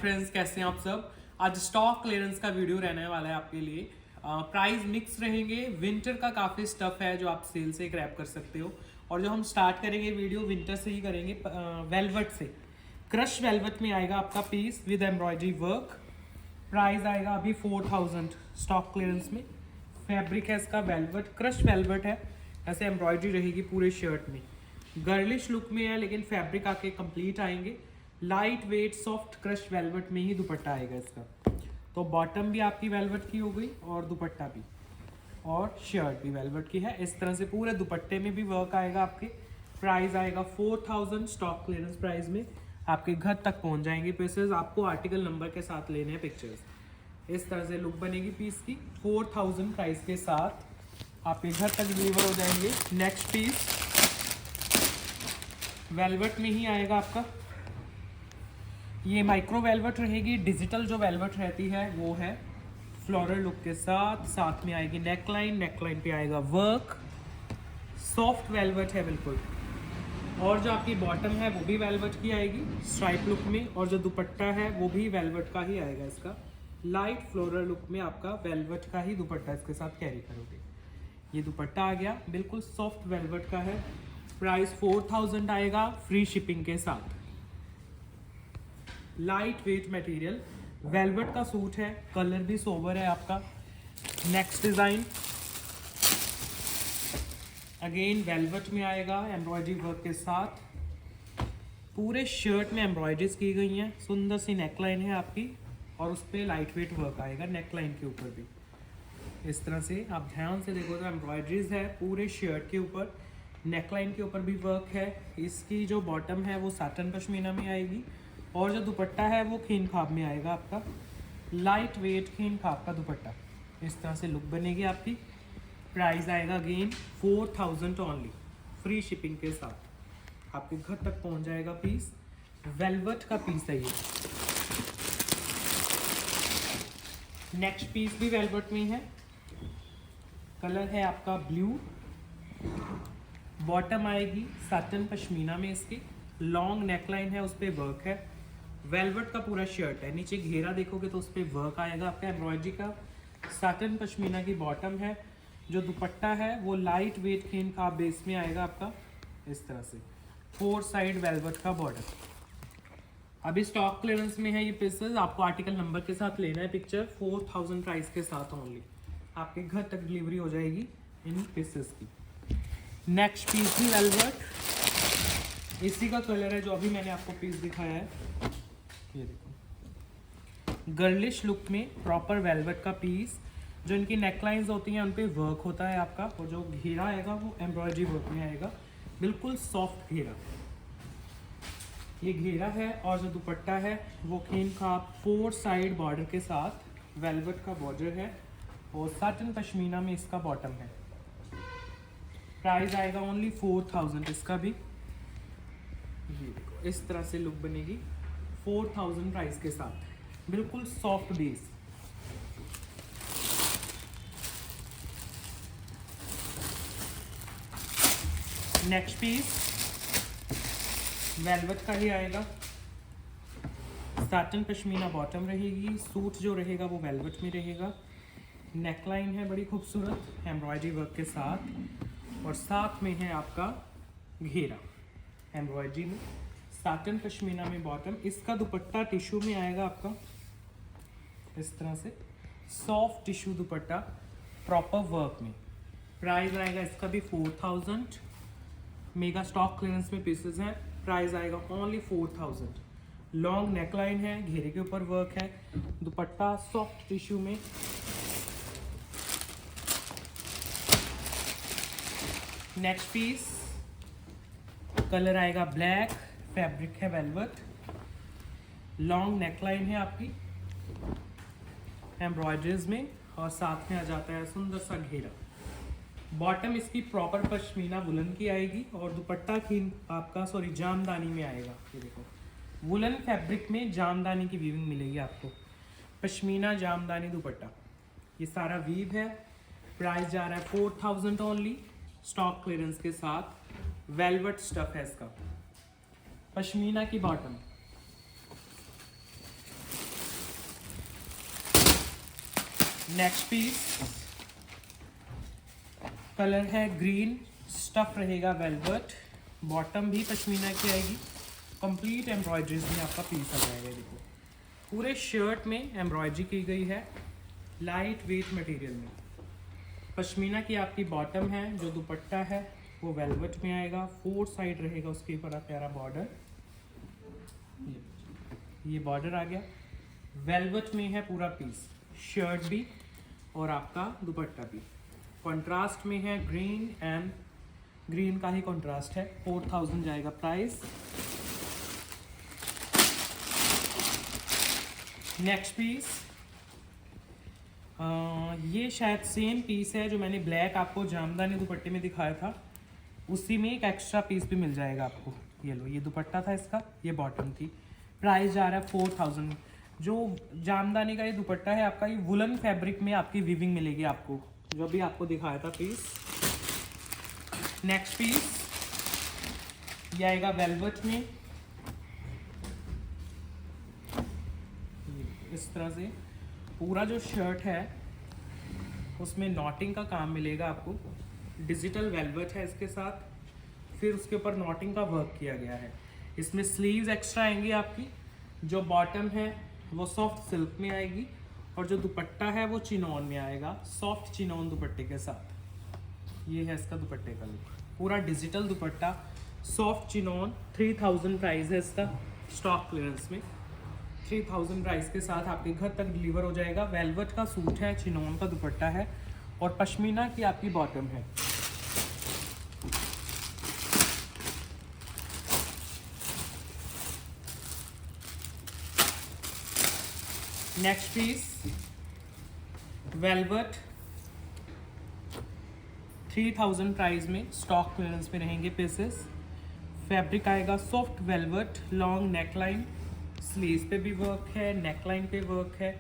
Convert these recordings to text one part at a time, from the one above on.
Friends, कैसे हैं आप सब। आज स्टॉक क्लियरेंस का वीडियो रहने वाला है आपके लिए। प्राइस मिक्स रहेंगे। विंटर का काफ़ी स्टफ है जो आप सेल से ग्रैब कर सकते हो। और जो हम स्टार्ट करेंगे वीडियो विंटर से ही करेंगे। वेलवेट से क्रश वेलवेट में आएगा आपका peace with embroidery work. Price आएगा अभी 4000 स्टॉक क्लियरेंस में। फैब्रिक है इसका वेलवेट, क्रश वेलवेट है। ऐसे एम्ब्रॉयडरी रहेगी पूरे शर्ट में। गर्लिश लुक में है लेकिन फैब्रिक आके कंप्लीट आएंगे। Light weight soft crush velvet में ही दुपट्टा आएगा इसका। तो बॉटम भी आपकी वेलवेट की हो गई और दुपट्टा भी, और शर्ट भी वेलवेट की है। इस तरह से पूरे दुपट्टे में भी वर्क आएगा आपके। प्राइस आएगा 4000 स्टॉक क्लियरेंस प्राइस में। आपके घर तक पहुंच जाएंगे पीसेस। आपको आर्टिकल नंबर के साथ लेने हैं पिक्चर्स। इस तरह से लुक बनेगी पीस की। 4000 प्राइस के साथ आपके घर तक डिलीवर हो जाएंगे। नेक्स्ट पीस वेलवेट में ही आएगा आपका। ये माइक्रो वेलवेट रहेगी। डिजिटल जो वेलवेट रहती है वो है फ्लोरल लुक के साथ। साथ में आएगी नेकलाइन, नेकलाइन पे आएगा वर्क। सॉफ्ट वेलवेट है बिल्कुल। और जो आपकी बॉटम है वो भी वेलवेट की आएगी स्ट्राइप लुक में। और जो दुपट्टा है वो भी वेलवेट का ही आएगा इसका। लाइट फ्लोरल लुक में आपका वेलवेट का ही दुपट्टा इसके साथ कैरी करोगे। ये दुपट्टा आ गया, बिल्कुल सॉफ्ट वेलवेट का है। प्राइस 4000 आएगा फ्री शिपिंग के साथ। लाइट वेट मटेरियल वेलवेट का सूट है। कलर भी सोबर है आपका। नेक्स्ट डिजाइन अगेन वेलवेट में आएगा एम्ब्रॉयडरी वर्क के साथ। पूरे शर्ट में एम्ब्रॉयडरीज की गई हैं। सुंदर सी नेकलाइन है आपकी और उस पर लाइट वेट वर्क आएगा नेकलाइन के ऊपर भी। इस तरह से आप ध्यान से देखो तो एम्ब्रॉयडरीज है पूरे शर्ट के ऊपर। नेकलाइन के ऊपर भी वर्क है। इसकी जो बॉटम है वो साटन पश्मीना में आएगी और जो दुपट्टा है वो खीन खाब में आएगा आपका। लाइट वेट खीन खाब का दुपट्टा। इस तरह से लुक बनेगी आपकी। प्राइस आएगा अगेन 4000 ओनली फ्री शिपिंग के साथ। आपके घर तक पहुंच जाएगा पीस। वेलवेट का पीस है ये। नेक्स्ट पीस भी वेलवेट में है। कलर है आपका ब्लू। बॉटम आएगी साटन पश्मीना में इसकी। लॉन्ग नेकलाइन है, उस पर वर्क है। वेलवेट का पूरा शर्ट है। नीचे घेरा देखोगे तो उस पर वर्क आएगा आपका एम्ब्रॉयडरी का। साटन पश्मीना की बॉटम है। जो दुपट्टा है वो लाइट वेट खीन खाब बेस में आएगा आपका। इस तरह से 4 साइड वेलवेट का बॉर्डर। अभी स्टॉक क्लियरेंस में है ये पीसेस। आपको आर्टिकल नंबर के साथ लेना है पिक्चर। 4000 प्राइस के साथ ओनली आपके घर तक डिलीवरी हो जाएगी इन पीसेस की। नेक्स्ट पीस भी वेलवेट। इसी का कलर है जो अभी मैंने आपको पीस दिखाया है। ये देखो गर्लिश लुक में प्रॉपर वेलवेट का पीस। जो इनकी नेकलाइंस होती हैं उन पे वर्क होता है आपका। और जो घेरा आएगा वो एम्ब्रॉयडरी वर्क में आएगा। बिल्कुल सॉफ्ट घेरा ये घेरा है। और जो दुपट्टा है वो खीन खाब 4 साइड बॉर्डर के साथ वेलवेट का बॉर्डर है। और साटन पश्मीना में इसका बॉटम है। प्राइस आएगा ओनली 4000 इसका भी। ये देखो इस तरह से लुक बनेगी 4000 प्राइस के साथ। बिल्कुल soft base. Next piece velvet का ही आएगा। साटन पश्मीना बॉटम रहेगी। सूट जो रहेगा वो वेलवेट में रहेगा। नेकलाइन है बड़ी खूबसूरत एम्ब्रॉयडरी वर्क के साथ। और साथ में है आपका घेरा एम्ब्रॉयडरी में। साटन पश्मीना में बॉटम। इसका दुपट्टा टिश्यू में आएगा आपका। इस तरह से सॉफ्ट टिश्यू दुपट्टा प्रॉपर वर्क में। प्राइस आएगा इसका भी 4000। मेगा स्टॉक क्लियरेंस में पीसेस हैं। प्राइस आएगा ओनली 4000। लॉन्ग नेकलाइन है, घेरे के ऊपर वर्क है। दुपट्टा सॉफ्ट टिश्यू में। नेक्स्ट पीस कलर आएगा ब्लैक। फैब्रिक है वेलवेट। लॉन्ग नेकलाइन है आपकी एम्ब्रॉयडरीज में। और साथ में आ जाता है सुंदर सा घेरा। बॉटम इसकी प्रॉपर पश्मीना वुलन की आएगी। और दुपट्टा खीन आपका जामदानी में आएगा। ये देखो वुलन फैब्रिक में जामदानी की वीविंग मिलेगी आपको। पश्मीना जामदानी दुपट्टा ये सारा वीव है। प्राइस जा रहा है 4000 ओनली स्टॉक क्लियरेंस के साथ। वेलवेट स्टफ है इसका। पश्मीना की बॉटम। नेक्स्ट पीस कलर है ग्रीन, स्टफ रहेगा वेलवेट, बॉटम भी पश्मीना की आएगी, कंप्लीट एम्ब्रॉयडरीज में आपका पीस आ जाएगा। देखो पूरे शर्ट में एम्ब्रॉयडरी की गई है, लाइट वेट मटेरियल में। पश्मीना की आपकी बॉटम है, जो दुपट्टा है वो वेलवेट में आएगा, 4 साइड रहेगा उसके बड़ा प्यारा बॉर्डर, ये बॉर्डर आ गया। वेलवेट में है पूरा पीस, शर्ट भी और आपका दुपट्टा भी। कंट्रास्ट में है ग्रीन एंड ग्रीन का ही कंट्रास्ट है। 4000 जाएगा प्राइस। नेक्स्ट पीस ये शायद सेम पीस है जो मैंने ब्लैक आपको जामदानी दुपट्टे में दिखाया था, उसी में एक एक्स्ट्रा पीस भी मिल जाएगा आपको। ये लो, ये दुपट्टा था इसका, ये बॉटम थी। प्राइस जा रहा है 4000। जो जामदानी का ये दुपट्टा है आपका, ये वुलन फैब्रिक में आपकी वीविंग मिलेगी आपको, जो भी आपको दिखाया था पीस। नेक्स्ट पीस ये आएगा वेलवेट में, इस तरह से पूरा जो शर्ट है उसमें नॉटिंग का काम मिलेगा आपको। डिजिटल वेलवेट है इसके साथ, फिर उसके ऊपर नॉटिंग का वर्क किया गया है। इसमें स्लीव्स एक्स्ट्रा आएंगी आपकी। जो बॉटम है वो सॉफ्ट सिल्क में आएगी और जो दुपट्टा है वो चिनॉन में आएगा, सॉफ्ट चिनॉन दुपट्टे के साथ। ये है इसका दुपट्टे का लुक, पूरा डिजिटल दुपट्टा, सॉफ्ट चिनॉन। 3000 प्राइस है इसका, स्टॉक क्लियरेंस में 3000 प्राइस के साथ आपके घर तक डिलीवर हो जाएगा। वेलवेट का सूट है, चिनॉन का दुपट्टा है और पश्मीना की आपकी बॉटम है। नेक्स्ट पीस वेलवेट, 3000 प्राइस में, स्टॉक क्लियरेंस में रहेंगे पीसेस। फैब्रिक आएगा soft velvet, long neckline, sleeves पे भी वर्क है, नेकलाइन पे वर्क है।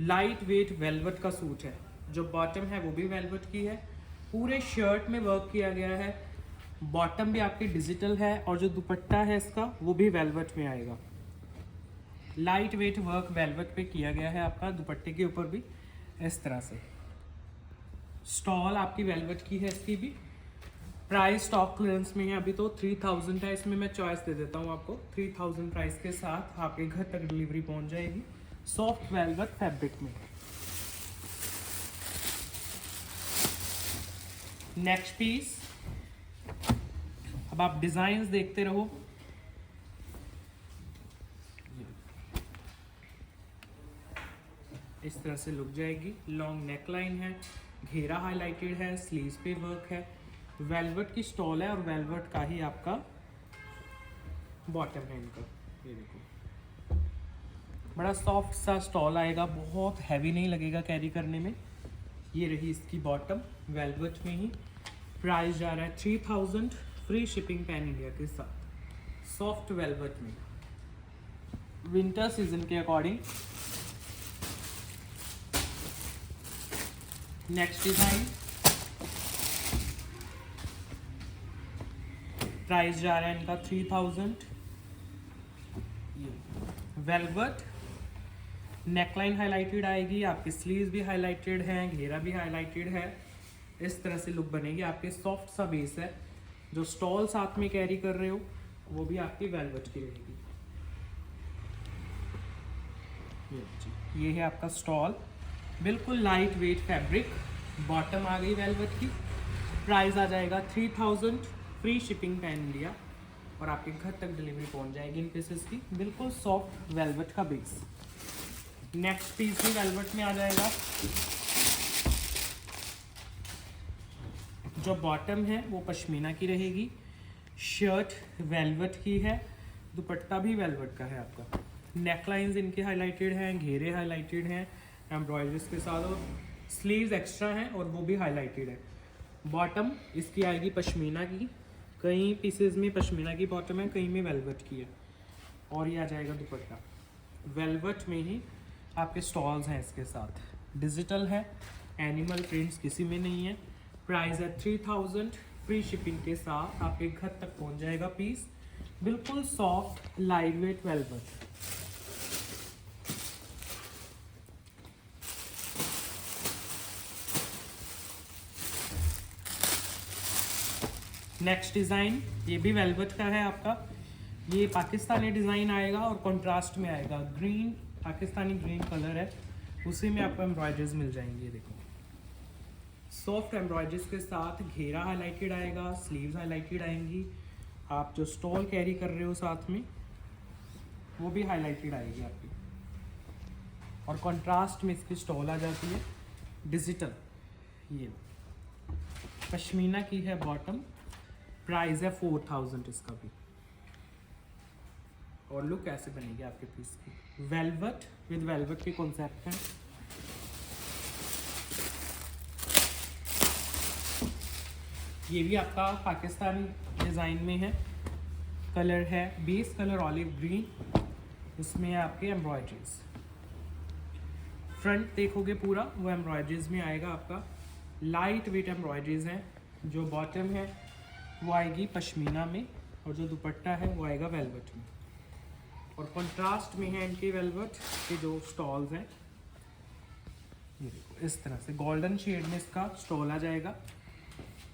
लाइट वेट वेलवेट का सूट है। जो बॉटम है वो भी वेलवेट की है, पूरे शर्ट में वर्क किया गया है। बॉटम भी आपकी डिजिटल है और जो दुपट्टा है इसका वो भी वेलवेट में आएगा। लाइट वेट वर्क वेलवेट पे किया गया है आपका, दुपट्टे के ऊपर भी इस तरह से। स्टॉल आपकी वेलवेट की है इसकी भी। प्राइस स्टॉक क्लियरेंस में है अभी तो 3000 है, इसमें मैं चॉइस दे देता हूँ आपको। 3000 प्राइस के साथ आपके घर तक डिलीवरी पहुँच जाएगी, सॉफ्ट वेलवेट फैब्रिक में। नेक्स्ट पीस, अब आप डिजाइन्स देखते रहो। इस तरह से लुक जाएगी। लॉन्ग नेकलाइन है, घेरा हाईलाइटेड है, स्लीव्स पे वर्क है, वेलवेट की स्टॉल है और वेलवेट का ही आपका बॉटम है इनका। ये देखो बड़ा सॉफ्ट सा स्टॉल आएगा, बहुत हैवी नहीं लगेगा कैरी करने में। ये रही इसकी बॉटम, वेलवेट में ही। प्राइस जा रहा है 3000, फ्री शिपिंग पैन इंडिया के साथ, सॉफ्ट वेलवेट में, विंटर सीजन के अकॉर्डिंग। नेक्स्ट डिजाइन, प्राइस जा रहा है इनका 3000। वेलवेट, नेकलाइन हाईलाइटेड आएगी, आपकी स्लीव्स भी हाईलाइटेड हैं, घेरा भी हाईलाइटेड है। इस तरह से लुक बनेगी आपके। सॉफ्ट सा बेस है। जो स्टॉल साथ में कैरी कर रहे हो वो भी आपकी वेलवेट की रहेगी। ये है आपका स्टॉल, बिल्कुल लाइट वेट फैब्रिक। बॉटम आ गई वेलवेट की। प्राइस आ जाएगा 3000, फ्री शिपिंग पैन इंडिया और आपके घर तक डिलीवरी पहुंच जाएगी इन पीसेस की। बिल्कुल सॉफ्ट वेलवेट का बेस। नेक्स्ट पीस भी वेलवेट में आ जाएगा। जो बॉटम है वो पश्मीना की रहेगी, शर्ट वेलवेट की है, दुपट्टा भी वेलवेट का है आपका। नेकलाइंस इनके हाईलाइटेड हैं, घेरे हाईलाइटेड हैं एम्ब्रॉयडरीज के साथ, और स्लीव्स एक्स्ट्रा हैं और वो भी हाईलाइटेड है। बॉटम इसकी आएगी पश्मीना की, कई पीसेस में पश्मीना की बॉटम है, कई में वेलवेट की है। और ये आ जाएगा दुपट्टा, वेलवेट में ही आपके स्टॉल्स हैं इसके साथ। डिजिटल है, एनिमल प्रिंट्स किसी में नहीं है। प्राइस है 3000, फ्री शिपिंग के साथ आपके घर तक पहुंच जाएगा पीस। बिल्कुल soft light weight velvet. Next design ये भी वेलवेट का है आपका। ये पाकिस्तानी डिज़ाइन आएगा और कंट्रास्ट में आएगा। ग्रीन, पाकिस्तानी ग्रीन कलर है, उसी में आपको एम्ब्रॉयडरीज मिल जाएंगी। ये देखो, सॉफ्ट एम्ब्रॉयडरीज के साथ घेरा हाईलाइटेड आएगा, स्लीव्स हाईलाइटेड आएंगी। आप जो स्टॉल कैरी कर रहे हो साथ में वो भी हाईलाइटेड आएगी आपकी, और कंट्रास्ट में इसकी स्टॉल आ जाती है डिजिटल। ये पश्मीना की है बॉटम, प्राइस है 4000 इसका भी। और लुक ऐसे बनेगी आपके पीस की, वेलवेट विद वेलवेट के कॉन्सेप्ट हैं। ये भी आपका पाकिस्तानी डिज़ाइन में है। कलर है बेस कलर ऑलिव ग्रीन, उसमें है आपके एम्ब्रॉयडरीज। फ्रंट देखोगे पूरा वो एम्ब्रॉयडरीज में आएगा आपका। लाइट वेट एम्ब्रॉयडरीज हैं। जो बॉटम है वो आएगी पश्मीना में, और जो दुपट्टा है वो आएगा वेलवेट में। और कंट्रास्ट में है इनके वेलवेट के जो स्टॉल्स हैं। ये देखो इस तरह से गोल्डन शेड में इसका स्टॉल आ जाएगा।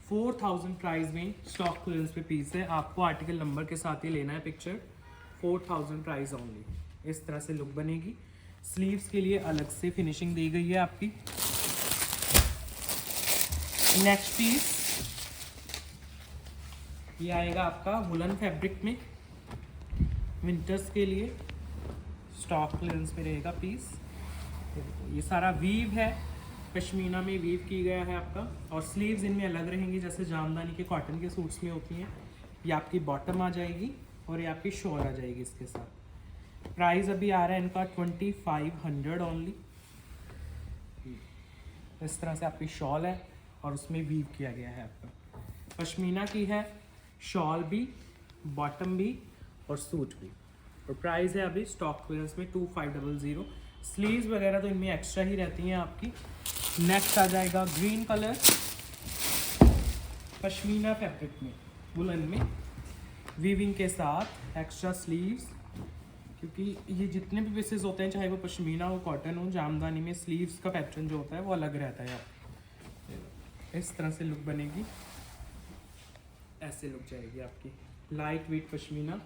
4000 प्राइस में स्टॉक क्लियरेंस पे पीस है। आपको आर्टिकल नंबर के साथ ही लेना है पिक्चर। 4000 price only. इस तरह से लुक बनेगी। स्लीव्स के लिए अलग से फिनिशिंग दी गई है आपकी। नेक्स्ट पीस ये आएगा आपका वुलन फैब्रिक में, विंटर्स के लिए स्टॉक क्लियरेंस में रहेगा पीस। ये सारा वीव है, पश्मीना में वीव की गया है आपका। और स्लीव्स इनमें अलग रहेंगी, जैसे जामदानी के कॉटन के सूट्स में होती हैं। ये आपकी बॉटम आ जाएगी और ये आपकी शॉल आ जाएगी इसके साथ। प्राइस अभी आ रहा है इनका 2500 ओनली। इस तरह से आपकी शॉल है और उसमें वीव किया गया है आपका। पश्मीना की है शॉल भी, बॉटम भी और सूट भी। और प्राइस है अभी स्टॉक क्लियरेंस में 2500। स्लीव्स वगैरह तो इनमें एक्स्ट्रा ही रहती हैं आपकी। नेक्स्ट आ जाएगा ग्रीन कलर, पश्मीना फैब्रिक में, वुलन में, वीविंग के साथ एक्स्ट्रा स्लीव्स। क्योंकि ये जितने भी पीसेस होते हैं, चाहे वो पश्मीना हो, कॉटन हो, जामदानी में स्लीव्स का पैटर्न जो होता है वो अलग रहता है। आप इस तरह से लुक बनेगी, ऐसे लुक जाएगी आपकी। Light weight pashmina.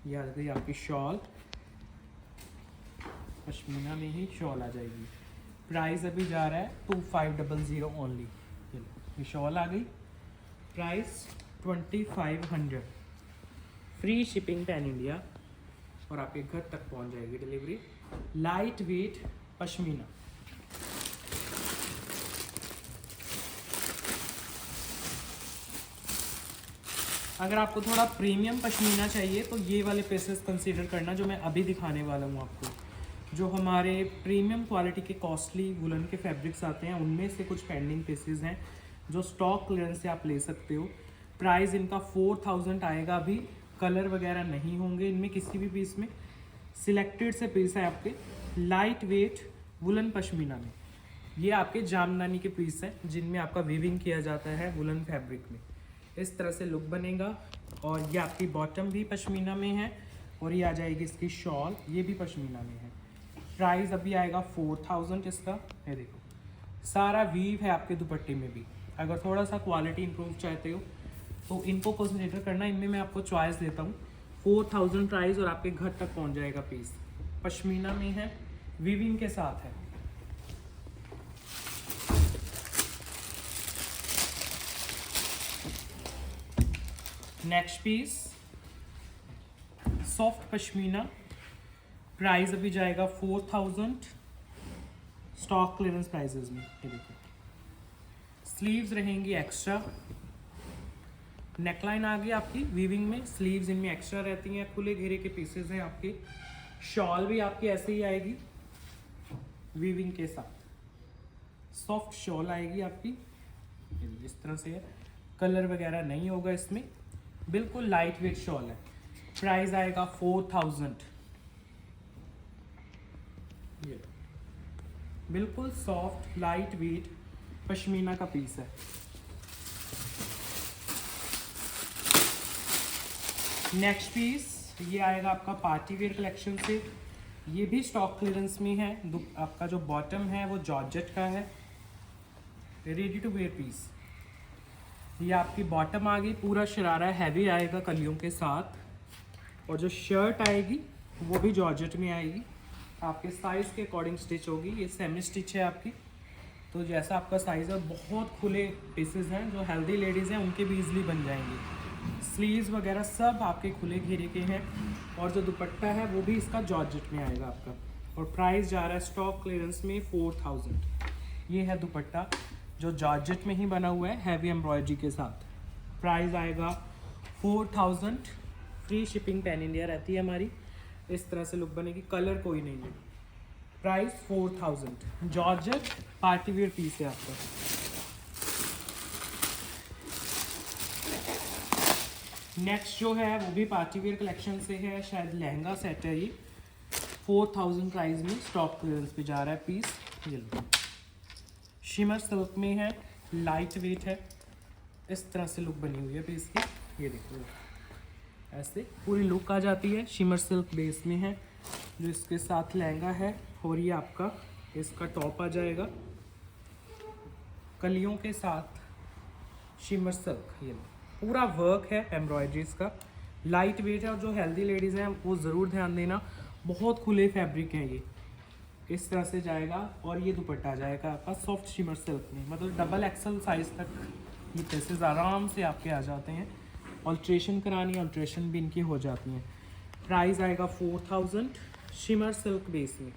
ये आ गई आपकी शॉल, पश्मीना में ही शॉल आ जाएगी। प्राइस अभी जा रहा है 2500 ओनली। ये शॉल आ गई, price 2500। Free shipping pan India, और आपके घर तक पहुंच जाएगी डिलीवरी। Light weight pashmina. अगर आपको थोड़ा प्रीमियम पश्मीना चाहिए तो ये वाले पीसेस कंसीडर करना जो मैं अभी दिखाने वाला हूँ आपको। जो हमारे प्रीमियम क्वालिटी के कॉस्टली वुलन के फैब्रिक्स आते हैं, उनमें से कुछ पेंडिंग पीसेस हैं जो स्टॉक क्लियरेंस से आप ले सकते हो। प्राइस इनका 4000 आएगा। अभी कलर वगैरह नहीं होंगे इनमें किसी भी पीस में। सिलेक्टेड से पीस है आपके लाइट वेट वुलन पश्मीना में। ये आपके जामदानी के पीस हैं जिनमें आपका वीविंग किया जाता है वुलन फैब्रिक में। इस तरह से लुक बनेगा। और ये आपकी बॉटम भी पश्मीना में है, और ये आ जाएगी इसकी शॉल, ये भी पश्मीना में है। प्राइस अभी आएगा 4000 इसका। ये देखो सारा वीव है आपके दुपट्टे में भी। अगर थोड़ा सा क्वालिटी इंप्रूव चाहते हो तो इनको कंसिडर करना। इनमें मैं आपको चॉइस देता हूँ। 4000 प्राइस और आपके घर तक पहुँच जाएगा पीस। पश्मीना में है, वीविंग के साथ है। Next piece soft pashmina. Price अभी जाएगा 4000 स्टॉक क्लियरेंस प्राइसेस में। ये देखो स्लीव्स रहेंगी एक्स्ट्रा। नेकलाइन आ गई आपकी वीविंग में, स्लीव्स इनमें एक्स्ट्रा रहती हैं। खुले घेरे के पीसेस हैं आपके। शॉल भी आपकी ऐसे ही आएगी वीविंग के साथ। सॉफ्ट शॉल आएगी आपकी इस तरह से है। कलर वगैरह नहीं होगा इसमें, बिल्कुल लाइट वेट शॉल है। प्राइस आएगा 4000। ये बिल्कुल सॉफ्ट लाइट वेट पश्मीना का पीस है। नेक्स्ट पीस ये आएगा आपका पार्टी वेयर कलेक्शन से। ये भी स्टॉक क्लियरेंस में है। आपका जो बॉटम है वो जॉर्जेट का है, रेडी टू वेयर पीस। ये आपकी बॉटम आ गई, पूरा शरारा हैवी आएगा कलियों के साथ, और जो शर्ट आएगी वो भी जॉर्जेट में आएगी, आपके साइज़ के अकॉर्डिंग स्टिच होगी। ये सेमी स्टिच है आपकी, तो जैसा आपका साइज़ है, बहुत खुले पीसेस हैं, जो हेल्दी लेडीज़ हैं उनके भी ईजिली बन जाएंगे। स्लीव्स वगैरह सब आपके खुले घेरे के हैं, और जो दुपट्टा है वो भी इसका जॉर्जेट में आएगा आपका। और प्राइस जा रहा है स्टॉक क्लियरेंस में 4000। ये है दुपट्टा जो जॉर्जेट में ही बना हुआ है हैवी एम्ब्रॉयडरी के साथ। प्राइस आएगा 4000, फ्री शिपिंग पैन इंडिया रहती है हमारी। इस तरह से लुक बनेगी, कलर कोई नहीं है। Price 4000, georgette party wear piece है आपका। नेक्स्ट जो है वो भी पार्टी वेयर कलेक्शन से है, शायद लहंगा सेट है ये। 4000 प्राइस में स्टॉक क्लियरेंस पे जा रहा है पीस। ये लो, शिमर सिल्क में है, लाइट वेट है, इस तरह से लुक बनी हुई है पीस की। ये देखो, ऐसे पूरी लुक आ जाती है, शिमर सिल्क बेस में है, जो इसके साथ लहंगा है, और ये आपका इसका टॉप आ जाएगा कलियों के साथ, शिमर सिल्क। ये पूरा वर्क है एम्ब्रॉयडरीज का, लाइट वेट है, और जो हेल्दी लेडीज़ हैं वो ज़रूर ध्यान देना, बहुत खुले फैब्रिक हैं ये। इस तरह से जाएगा, और ये दुपट्टा आ जाएगा आपका सॉफ्ट शिमर सिल्क में, मतलब डबल एक्सल साइज़ तक ये पीसेस आराम से आपके आ जाते हैं। ऑल्ट्रेशन करानी, ऑल्ट्रेशन भी इनकी हो जाती हैं। प्राइस आएगा 4000, शिमर सिल्क बेस में,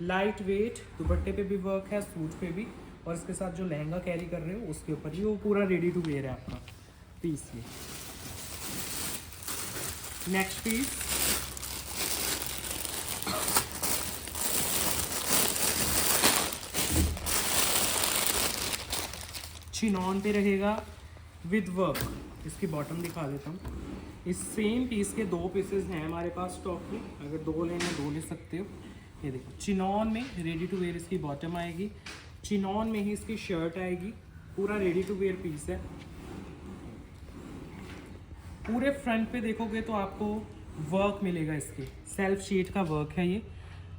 लाइट वेट, दुपट्टे पे भी वर्क है, सूट पे भी, और इसके साथ जो लहंगा कैरी कर रहे हो उसके ऊपर भी वो पूरा रेडी टू वेयर है आपका पीस। ये नेक्स्ट पीस चिनॉन पे रहेगा विद वर्क। इसकी बॉटम दिखा देता हूँ। इस सेम पीस के 2 पीसेस हैं हमारे पास स्टॉक में, अगर 2 लेने 2 ले सकते हो। ये देखो, चिनॉन में रेडी टू वेयर इसकी बॉटम आएगी, चिनॉन में ही इसकी शर्ट आएगी, पूरा रेडी टू वेयर पीस है। पूरे फ्रंट पे देखोगे तो आपको वर्क मिलेगा, इसके सेल्फ शीट का वर्क है ये,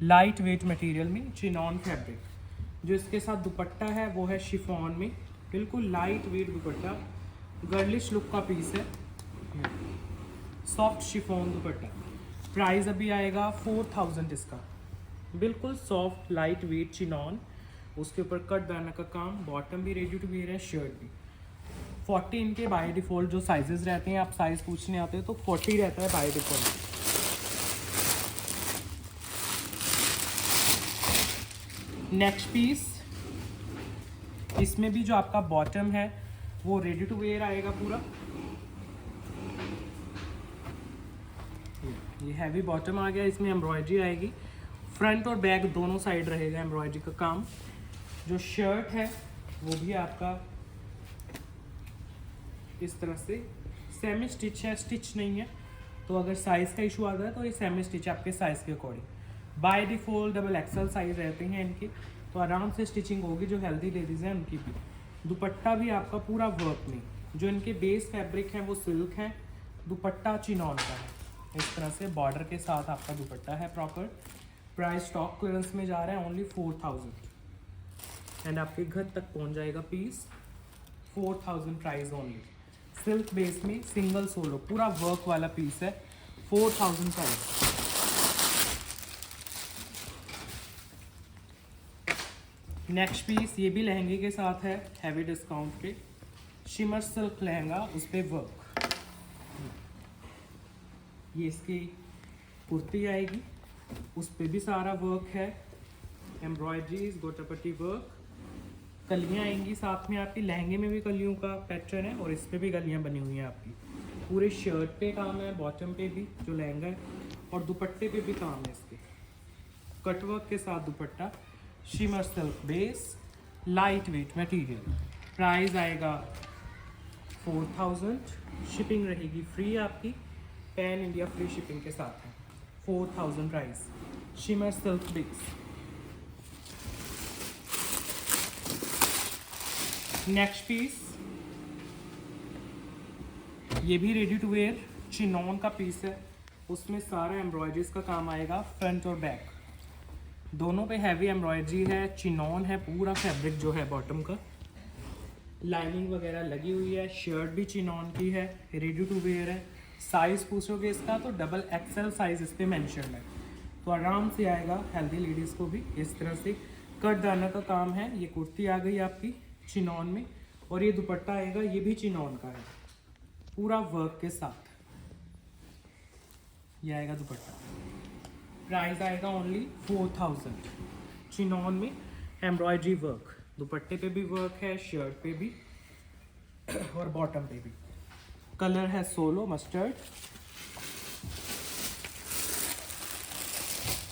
लाइट वेट मटेरियल में, चिनॉन फैब्रिक। जो इसके साथ दुपट्टा है वो है शिफॉन में, बिल्कुल लाइट वेट दुपट्टा, गर्लिश लुक का पीस है, सॉफ्ट शिफॉन दुपट्टा। प्राइस अभी आएगा 4000 इसका, बिल्कुल सॉफ्ट लाइट वेट चिनॉन, उसके ऊपर कट बैनर का काम, बॉटम भी रेडी टू वेयर है, शर्ट भी। 40 इनके बाय डिफ़ॉल्ट जो साइजेस रहते हैं, आप साइज़ पूछने आते हैं तो 40 रहता है बाय डिफ़ॉल्ट। नेक्स्ट पीस, इसमें भी जो आपका बॉटम है वो रेडी टू वेयर आएगा पूरा। ये हैवी बॉटम आ गया, इसमें एम्ब्रॉयडरी आएगी, फ्रंट और बैक दोनों साइड रहेगा एम्ब्रॉयडरी का काम। जो शर्ट है वो भी आपका इस तरह से सेमी स्टिच है, स्टिच नहीं है, तो अगर साइज़ का इशू आता है तो ये सेमी स्टिच आपके साइज़ के according. By default double XL size रहते हैं इनके, तो आराम से स्टिचिंग होगी जो हेल्दी लेडीज़ हैं उनकी भी। दुपट्टा भी आपका पूरा वर्क में, जो इनके बेस फैब्रिक हैं वो सिल्क है, दुपट्टा चिनॉन का है, इस तरह से बॉर्डर के साथ आपका दुपट्टा है प्रॉपर। प्राइस स्टॉक क्लियरेंस में जा रहा है ओनली 4000, एंड आपके घर तक पहुंच जाएगा piece 4000 price only. Silk base में सिंगल सोलो पूरा वर्क वाला पीस है, 4000 प्राइस। नेक्स्ट पीस ये भी लहंगे के साथ है, हैवी डिस्काउंट पे, शिमर सिल्क लहंगा, उस पर वर्क। ये इसकी कुर्ती आएगी, उस पर भी सारा वर्क है, एम्ब्रॉयडरीज, गोटापट्टी वर्क, कलियाँ आएंगी साथ में आपकी, लहंगे में भी कलियों का पैटर्न है, और इस पर भी कलियाँ बनी हुई हैं आपकी। पूरे शर्ट पे काम है, बॉटम पे भी जो लहंगा है, और दुपट्टे पे भी काम है इसके, कटवर्क के साथ दुपट्टा, shimmer silk base, light weight material. Price आएगा 4000, शिपिंग रहेगी फ्री आपकी, पैन इंडिया फ्री शिपिंग के साथ है। 4000 price, shimmer silk base. Next piece ये भी रेडी टू वेयर चिनॉन का पीस है, उसमें सारा एम्ब्रॉयडरीज का काम आएगा, फ्रंट और बैक दोनों पे हैवी एम्ब्रॉयडरी है, चिनॉन है पूरा फैब्रिक जो है बॉटम का। लाइनिंग वगैरह लगी हुई है, शर्ट भी चिनॉन की है, रेडी टू वेयर है। साइज़ पूछोगे इसका तो डबल एक्सएल साइज़ इस पर मैंशन है, तो आराम से आएगा हेल्दी लेडीज़ को भी। इस तरह से कट दाना का काम है। ये कुर्ती आ गई आपकी चिनॉन में, और ये दुपट्टा आएगा, ये भी चिनॉन का है पूरा वर्क के साथ। ये आएगा दुपट्टा, प्राइस आएगा ओनली 4000। चिनॉन में एम्ब्रॉयडरी वर्क, दुपट्टे पे भी वर्क है, शर्ट पे भी और बॉटम पे भी। कलर है सोलो मस्टर्ड।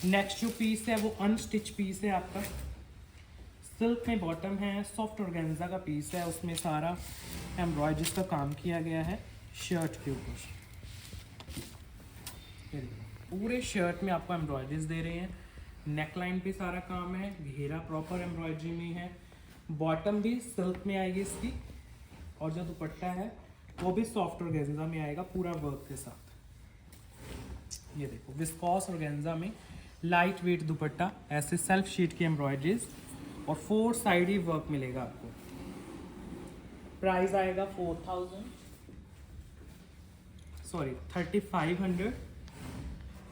नेक्स्ट जो पीस है वो अनस्टिच पीस है आपका, सिल्क में बॉटम है, सॉफ्ट ऑर्गेन्जा का पीस है, उसमें सारा एम्ब्रॉयडरी का काम किया गया है शर्ट के ऊपर। पूरे शर्ट में आपको एम्ब्रॉयडरीज दे रहे हैं, नेकलाइन पे सारा काम है, घेरा प्रॉपर एम्ब्रॉयडरी में है, बॉटम भी सिल्क में आएगी इसकी, और जो दुपट्टा है वो भी सॉफ्ट ऑर्गेन्जा में आएगा पूरा वर्क के साथ। ये देखो विस्कॉस ऑर्गेन्जा में लाइट वेट दुपट्टा, ऐसे सेल्फ शीट की एम्ब्रॉयडरीज और 4 साइड ही वर्क मिलेगा आपको। प्राइस आएगा 3500।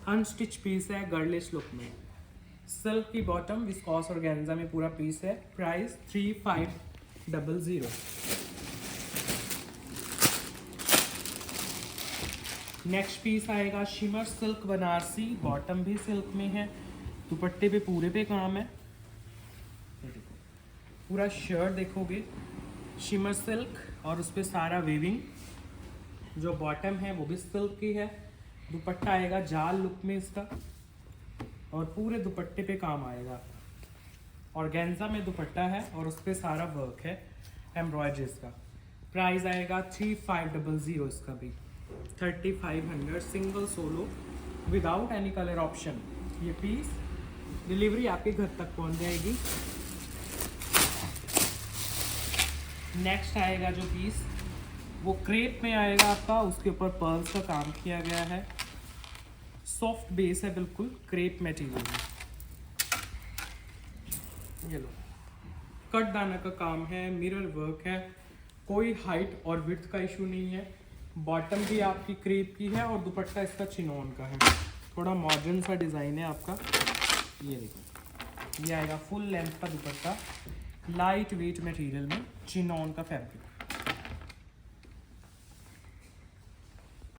अनस्टिच पीस है, गर्लिश लुक में, सिल्क की बॉटम, विस्कॉस ऑर्गेन्जा में पूरा पीस है। प्राइस 3500। नेक्स्ट पीस आएगा शिमर सिल्क बनारसी, बॉटम भी सिल्क में है, दुपट्टे पे पूरे पे काम है। पूरा शर्ट देखोगे शिमर सिल्क और उस पर सारा वीविंग, जो बॉटम है वो भी सिल्क की है, दुपट्टा आएगा जाल लुक में इसका, और पूरे दुपट्टे पे काम आएगा। ऑर्गेन्जा में दुपट्टा है और उस पर सारा वर्क है एम्ब्रॉयडरीज का। प्राइस आएगा 3500 इसका भी, 3500 single solo without any colour option. ये पीस डिलीवरी आपके घर तक पहुंच जाएगी। नेक्स्ट आएगा जो पीस वो क्रेप में आएगा आपका, उसके ऊपर पर्ल्स का काम किया गया है, सॉफ्ट बेस है बिल्कुल, क्रेप मटेरियल में। ये लो, कट दाना का काम है, मिरर वर्क है, कोई हाइट और विड्थ का इशू नहीं है। बॉटम भी आपकी क्रेप की है और दुपट्टा इसका चिनॉन का है, थोड़ा मॉडर्न सा डिज़ाइन है आपका। ये देखो, ये आएगा फुल लेंथ का दुपट्टा, लाइट वेट मटेरियल में, चिनॉन का फैब्रिक।